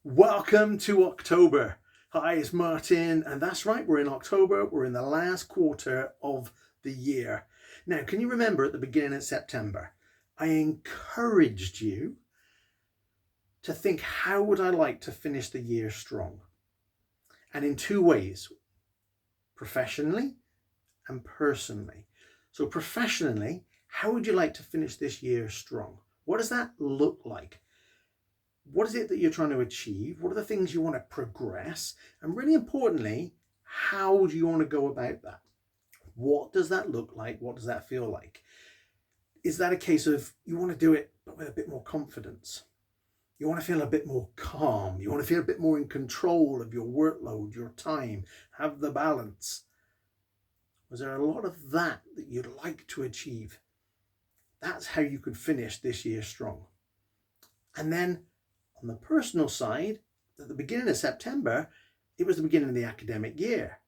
Welcome to October. Hi, it's Martin, and that's right, we're in October. We're in the last quarter of the year. Now, can you remember at the beginning of September, I encouraged you to think, how would I like to finish the year strong? And in two ways, professionally and personally. So professionally, how would you like to finish this year strong? What does that look like? What is it that you're trying to achieve? What are the things you want to progress? And really importantly, how do you want to go about that? What does that look like? What does that feel like? Is that a case of you want to do it but with a bit more confidence? You want to feel a bit more calm. You want to feel a bit more in control of your workload, your time, have the balance. Was there a lot of that you'd like to achieve? That's how you could finish this year strong. And then on the personal side, at the beginning of September, it was the beginning of the academic year.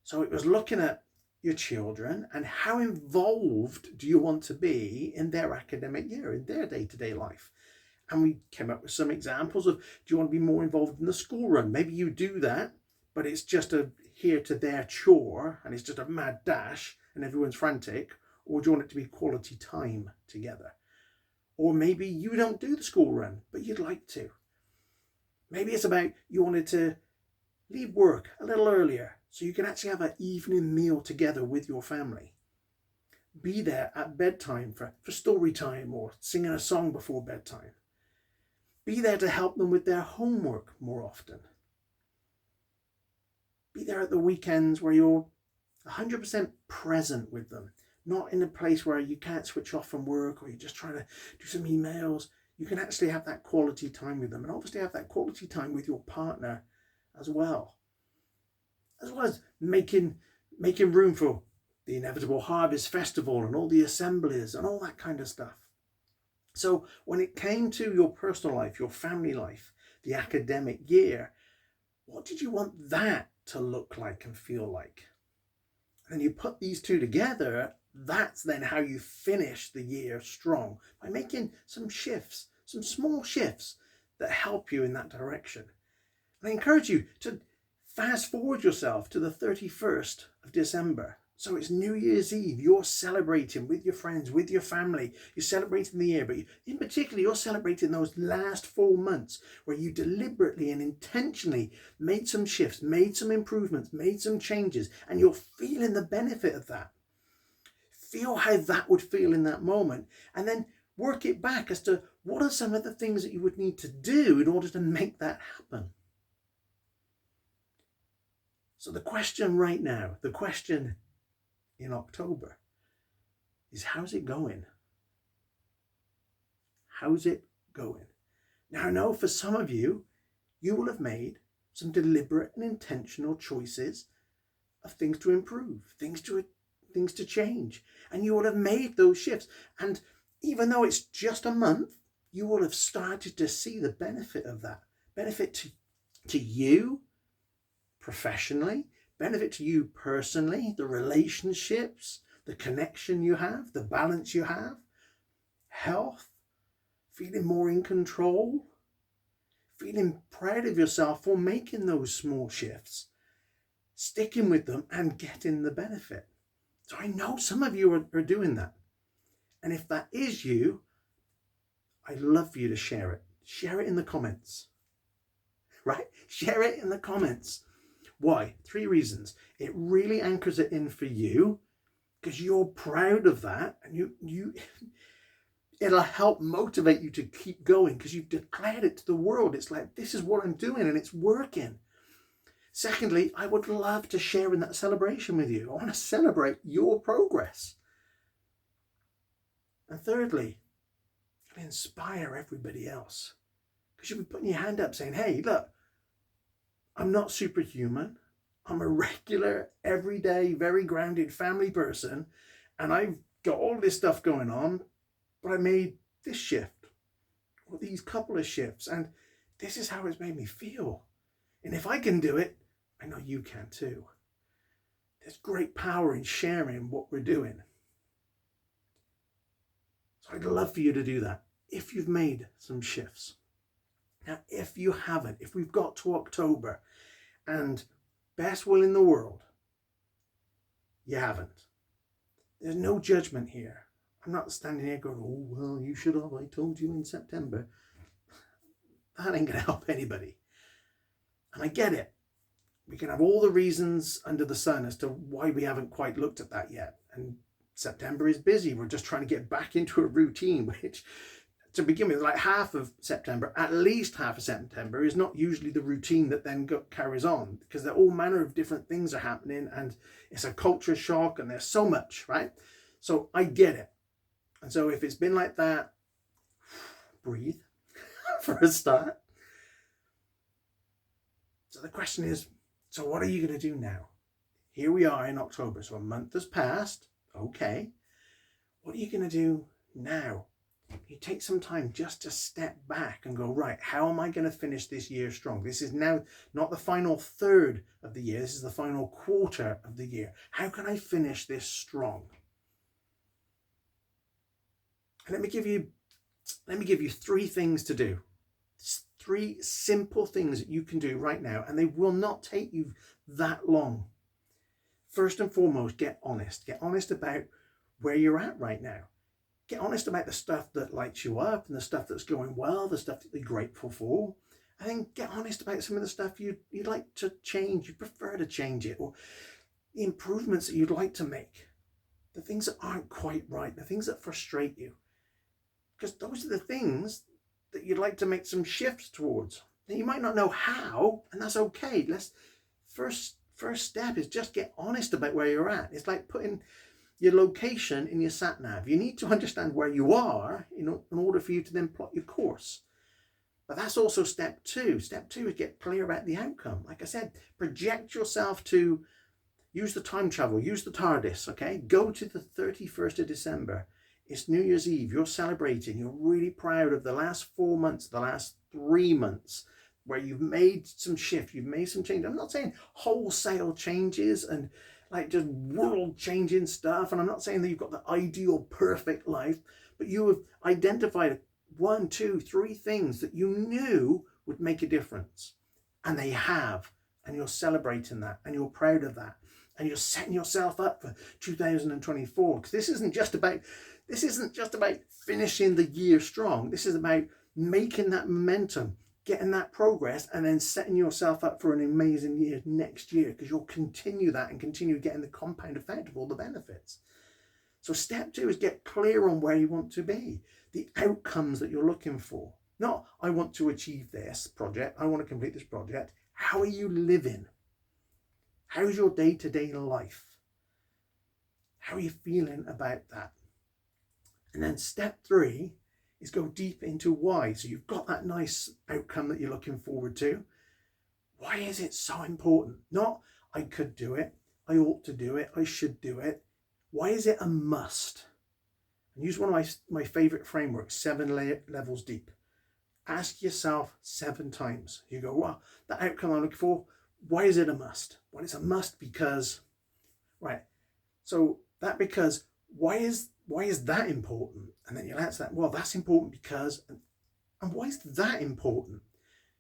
So it was looking at your children and how involved do you want to be in their academic year, in their day-to-day life. And we came up with some examples of, do you want to be more involved in the school run? Maybe you do that, but it's just a here to there chore and it's just a mad dash and everyone's frantic. Or do you want it to be quality time together? Or maybe you don't do the school run, but you'd like to. Maybe it's about you wanted to leave work a little earlier so you can actually have an evening meal together with your family. Be there at bedtime for story time or singing a song before bedtime. Be there to help them with their homework more often. Be there at the weekends where you're 100% present with them. Not in a place where you can't switch off from work or you're just trying to do some emails. You can actually have that quality time with them and obviously have that quality time with your partner as well. As well as making room for the inevitable harvest festival and all the assemblies and all that kind of stuff. So when it came to your personal life, your family life, the academic year, what did you want that to look like and feel like? And you put these two together, that's then how you finish the year strong, by making some shifts, some small shifts that help you in that direction. And I encourage you to fast forward yourself to the 31st of December. So it's New Year's Eve. You're celebrating with your friends, with your family. You're celebrating the year, but in particular, you're celebrating those last 4 months where you deliberately and intentionally made some shifts, made some improvements, made some changes, and you're feeling the benefit of that. Feel how that would feel in that moment, and then work it back as to what are some of the things that you would need to do in order to make that happen. So the question right now, the question in October is, how's it going? How's it going? Now, I know for some of you, you will have made some deliberate and intentional choices of things to improve, things to change. And you will have made those shifts. And even though it's just a month, you will have started to see the benefit of that. Benefit to you professionally, benefit to you personally, the relationships, the connection you have, the balance you have, health, feeling more in control, feeling proud of yourself for making those small shifts, sticking with them and getting the benefit. So I know some of you are doing that. And if that is you, I'd love for you to share it. Share it in the comments, right? Share it in the comments. Why? 3 reasons. It really anchors it in for you because you're proud of that, and it'll help motivate you to keep going because you've declared it to the world. It's like, this is what I'm doing and it's working. Secondly, I would love to share in that celebration with you. I want to celebrate your progress. And thirdly, it'll inspire everybody else because you'll be putting your hand up saying, hey, look, I'm not superhuman. I'm a regular, everyday, very grounded family person. And I've got all this stuff going on, but I made this shift or these couple of shifts. And this is how it's made me feel. And if I can do it, I know you can too. There's great power in sharing what we're doing. So I'd love for you to do that if you've made some shifts. Now, if you haven't, if we've got to October and best will in the world, you haven't. There's no judgment here. I'm not standing here going, oh, well, you should have. I told you in September. That ain't going to help anybody. And I get it. We can have all the reasons under the sun as to why we haven't quite looked at that yet. And September is busy. We're just trying to get back into a routine, which to begin with, like half of September, at least half of September, is not usually the routine that then carries on, because there are all manner of different things are happening and it's a culture shock and there's so much, right? So I get it. And so if it's been like that, breathe for a start. So the question is, so what are you going to do now? Here we are in October, so a month has passed. Okay. What are you going to do now? You take some time just to step back and go, right, how am I going to finish this year strong? This is now not the final third of the year. This is the final quarter of the year. How can I finish this strong? And let me give you 3 things to do. 3 simple things that you can do right now, and they will not take you that long. First and foremost, get honest. Get honest about where you're at right now. Get honest about the stuff that lights you up and the stuff that's going well, the stuff that you're grateful for. And then get honest about some of the stuff you'd like to change, you prefer to change it, or the improvements that you'd like to make. The things that aren't quite right, the things that frustrate you. Because those are the things that you'd like to make some shifts towards. Now, you might not know how, and that's okay. First step is just get honest about where you're at. It's like putting your location in your sat nav. You need to understand where you are in order for you to then plot your course. But that's also step 2. Step 2 is get clear about the outcome. Like I said, project yourself to use the time travel, use the TARDIS, okay? Go to the 31st of December. It's New Year's Eve. You're celebrating. You're really proud of the last 4 months, the last 3 months, where you've made some shift. You've made some change. I'm not saying wholesale changes and like just world changing stuff. And I'm not saying that you've got the ideal perfect life, but you have identified 1, 2, 3 things that you knew would make a difference. And they have. And you're celebrating that. And you're proud of that. And you're setting yourself up for 2024. Because this isn't just about finishing the year strong. This is about making that momentum, getting that progress, and then setting yourself up for an amazing year next year, because you'll continue that and continue getting the compound effect of all the benefits. So step 2 is get clear on where you want to be, the outcomes that you're looking for. Not, I want to achieve this project, I want to complete this project. How are you living? How's your day-to-day life? How are you feeling about that? And then step 3 is go deep into why. So you've got that nice outcome that you're looking forward to. Why is it so important? Not, I could do it, I ought to do it, I should do it. Why is it a must? And use one of my favorite frameworks, 7 levels deep. Ask yourself 7 times. You go, well, the outcome I'm looking for, why is it a must? Well, it's a must because, right, so that because, why is that important? And then you'll answer that, well, that's important because, and why is that important?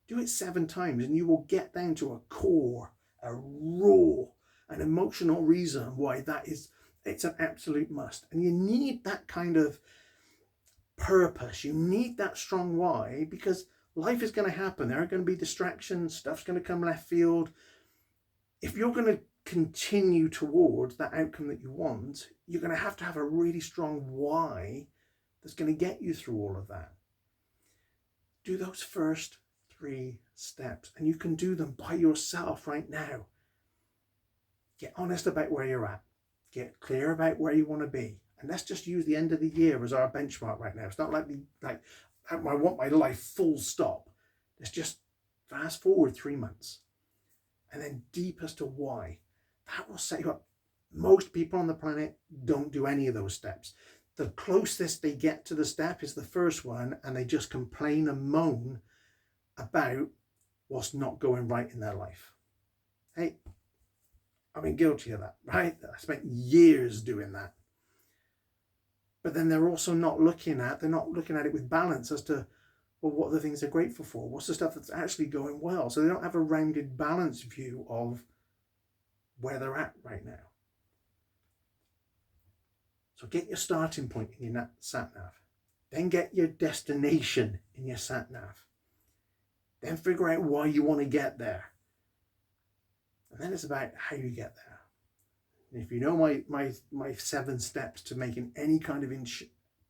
Do it 7 times and you will get down to a core, a raw, an emotional reason why it's an absolute must. And you need that kind of purpose. You need that strong why, because life is going to happen. There are going to be distractions. Stuff's going to come left field. If you're going to continue towards that outcome that you want, you're going to have a really strong why that's going to get you through all of that. Do those first 3 steps, and you can do them by yourself right now. Get honest about where you're at. Get clear about where you want to be. And let's just use the end of the year as our benchmark right now. It's not like I want my life full stop. Let's just fast forward 3 months. And then deep as to why. That will set you up. Most people on the planet don't do any of those steps. The closest they get to the step is the first one, and they just complain and moan about what's not going right in their life. Hey, I've been guilty of that, right? I spent years doing that. But then they're not looking at it with balance as to Well, what are the things they're grateful for? What's the stuff that's actually going well? So they don't have a rounded, balanced view of where they're at right now. So get your starting point in your sat nav. Then get your destination in your sat nav. Then figure out why you want to get there. And then it's about how you get there. And if you know my 7 steps to making any kind of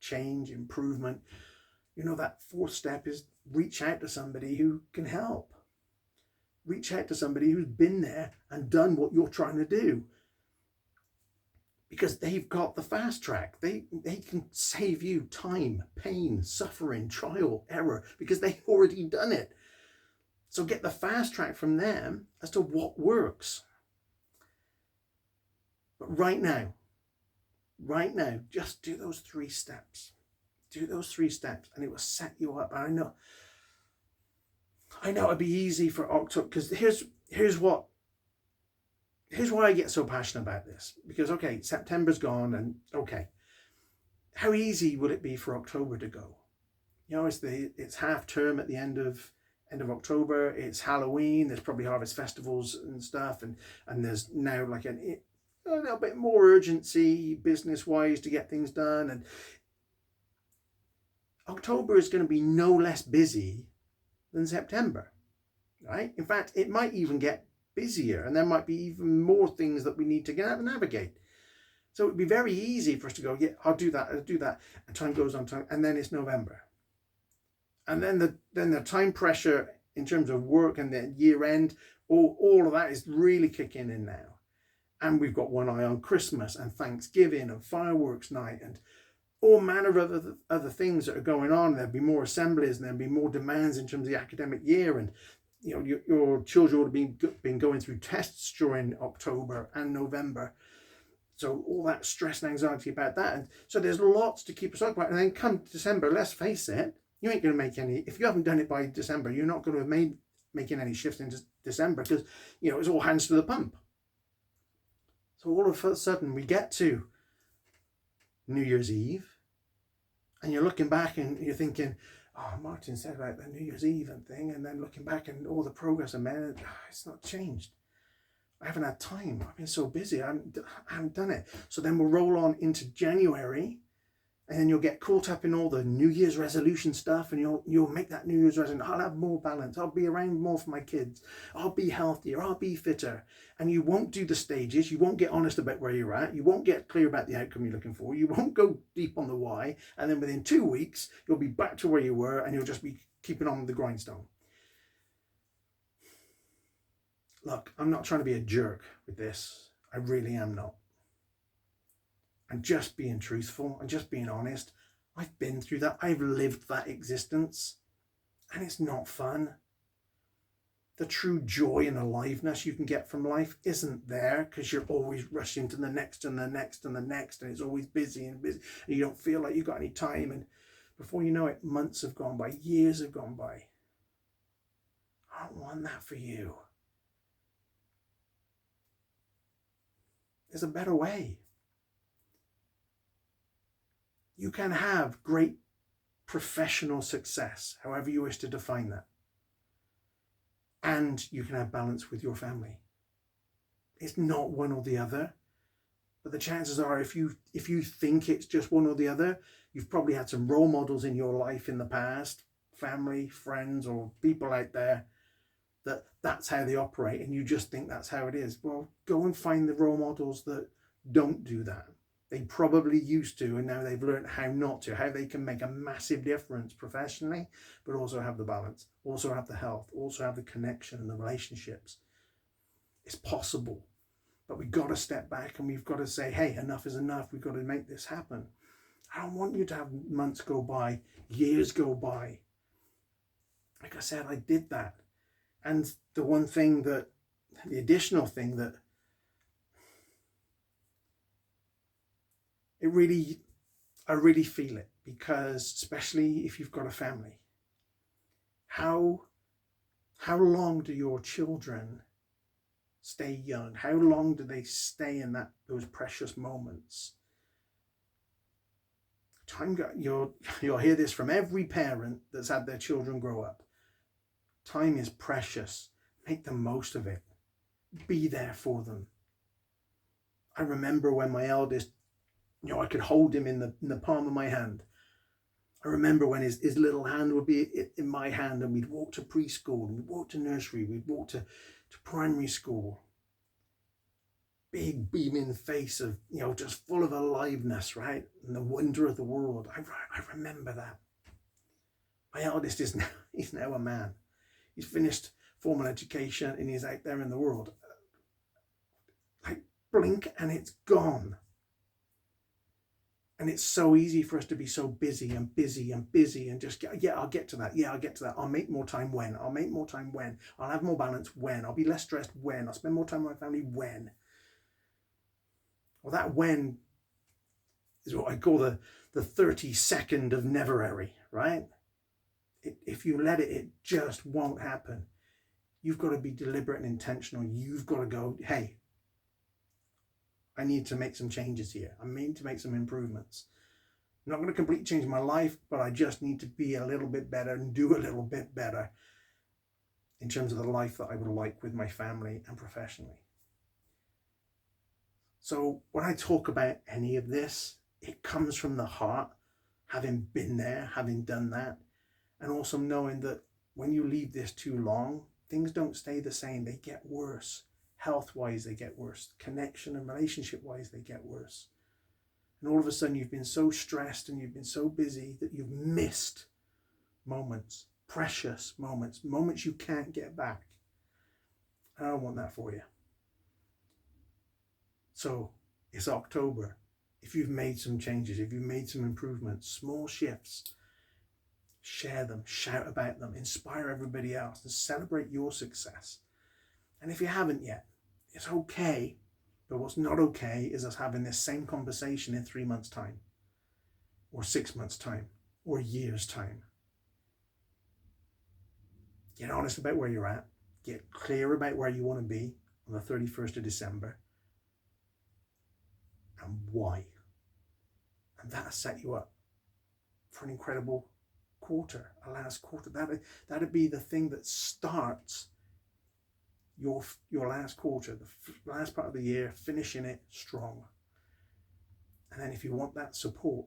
change, improvement, you know that 4th step is reach out to somebody who can help. Reach out to somebody who's been there and done what you're trying to do. Because they've got the fast track. They can save you time, pain, suffering, trial, error, because they've already done it. So get the fast track from them as to what works. But right now, just do those 3 steps. Do those 3 steps and it will set you up. And I know it'd be easy for October, because here's why I get so passionate about this. Because, okay, September's gone, and okay, how easy would it be for October to go? You know, it's half term at the end of October. It's Halloween. There's probably harvest festivals and stuff, and there's now like a little bit more urgency business wise to get things done. And October is going to be no less busy than September, right? In fact, it might even get busier, and there might be even more things that we need to navigate. So it'd be very easy for us to go, yeah, I'll do that, and time goes on, and then it's November, and then the time pressure in terms of work and the year end, all of that is really kicking in now, and we've got one eye on Christmas and Thanksgiving and fireworks night and all manner of other things that are going on. There'll be more assemblies, and there'll be more demands in terms of the academic year, and you know, your children would have been going through tests during October and November. So all that stress and anxiety about that. And so there's lots to keep us occupied. And then come December, let's face it, you ain't going to make any, if you haven't done it by December, you're not going to have making any shifts into December, because, you know, it's all hands to the pump. So all of a sudden we get to New Year's Eve, and you're looking back and you're thinking, oh, Martin said about the New Year's Eve and thing, and then looking back and all the progress I made, it's not changed. I haven't had time. I've been so busy. I haven't done it. So then we'll roll on into January, and then you'll get caught up in all the New Year's resolution stuff, and you'll make that New Year's resolution. I'll have more balance. I'll be around more for my kids. I'll be healthier. I'll be fitter. And you won't do the stages. You won't get honest about where you're at. You won't get clear about the outcome you're looking for. You won't go deep on the why. And then within 2 weeks, you'll be back to where you were, and you'll just be keeping on with the grindstone. Look, I'm not trying to be a jerk with this. I really am not. And just being truthful and just being honest. I've been through that. I've lived that existence, and it's not fun. The true joy and aliveness you can get from life isn't there, because you're always rushing to the next and the next and the next, and it's always busy and busy, and you don't feel like you've got any time. And before you know it, months have gone by, years have gone by. I don't want that for you. There's a better way. You can have great professional success, however you wish to define that. And you can have balance with your family. It's not one or the other. But the chances are, if you think it's just one or the other, you've probably had some role models in your life in the past, family, friends, or people out there, that's how they operate, and you just think that's how it is. Well, go and find the role models that don't do that. They probably used to, and now they've learned how not to, how they can make a massive difference professionally, but also have the balance, also have the health, also have the connection and the relationships. It's possible, but we've got to step back and we've got to say, hey, enough is enough. We've got to make this happen. I don't want you to have months go by, years go by. Like I said, I did that. And the additional thing that I really feel it, because especially if you've got a family, how long do your children stay young? How long do they stay in those precious moments? You'll hear this from every parent that's had their children grow up. Time is precious. Make the most of it. Be there for them. I remember when my eldest, I could hold him in the palm of my hand. I remember when his little hand would be in my hand, and we'd walk to preschool, we'd walk to nursery, we'd walk to primary school. Big beaming face of, just full of aliveness, right? And the wonder of the world. I remember that. My eldest he's now a man. He's finished formal education and he's out there in the world. Like, blink and it's gone. And it's so easy for us to be so busy and just I'll get to that. I'll make more time when. I'll have more balance when. I'll be less stressed when. I'll spend more time with my family when. Well, that when is what I call the 30-second of never-ary, right? If you let it, it just won't happen. You've got to be deliberate and intentional. You've got to go, hey, I need to make some changes here. I need to make some improvements. I'm not going to completely change my life, but I just need to be a little bit better and do a little bit better in terms of the life that I would like with my family and professionally. So when I talk about any of this, it comes from the heart, having been there, having done that, and also knowing that when you leave this too long, things don't stay the same. They get worse. Health-wise, they get worse. Connection and relationship-wise, they get worse. And all of a sudden, you've been so stressed and you've been so busy that you've missed moments, precious moments, moments you can't get back. And I don't want that for you. So it's October. If you've made some changes, if you've made some improvements, small shifts, share them, shout about them, inspire everybody else, and celebrate your success. And if you haven't yet, it's okay. But what's not okay is us having this same conversation in 3 months' time, or 6 months' time, or a year's time. Get honest about where you're at. Get clear about where you want to be on the 31st of December. And why. And that'll set you up for an incredible quarter, a last quarter. That'd be the thing that starts your last quarter, the last part of the year, finishing it strong. And then if you want that support,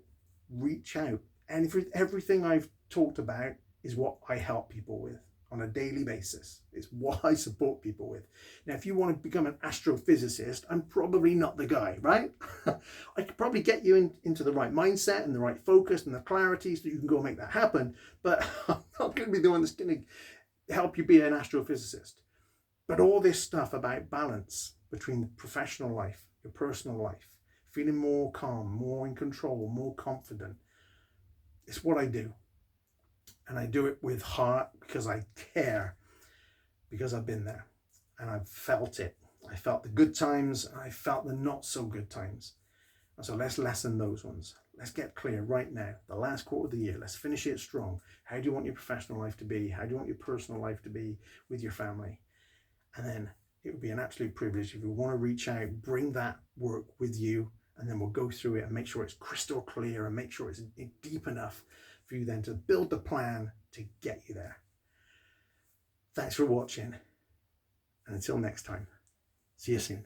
reach out. And everything I've talked about is what I help people with on a daily basis. It's what I support people with. Now, if you want to become an astrophysicist, I'm probably not the guy, right? I could probably get you into the right mindset and the right focus and the clarity so you can go make that happen. But I'm not going to be the one that's going to help you be an astrophysicist. But all this stuff about balance between professional life, your personal life, feeling more calm, more in control, more confident, it's what I do. And I do it with heart because I care, because I've been there and I've felt it. I felt the good times and I felt the not so good times. And so let's lessen those ones. Let's get clear right now, the last quarter of the year. Let's finish it strong. How do you want your professional life to be? How do you want your personal life to be with your family? And then it would be an absolute privilege if you want to reach out, bring that work with you, and then we'll go through it and make sure it's crystal clear and make sure it's deep enough for you then to build the plan to get you there. Thanks for watching, and until next time, see you soon.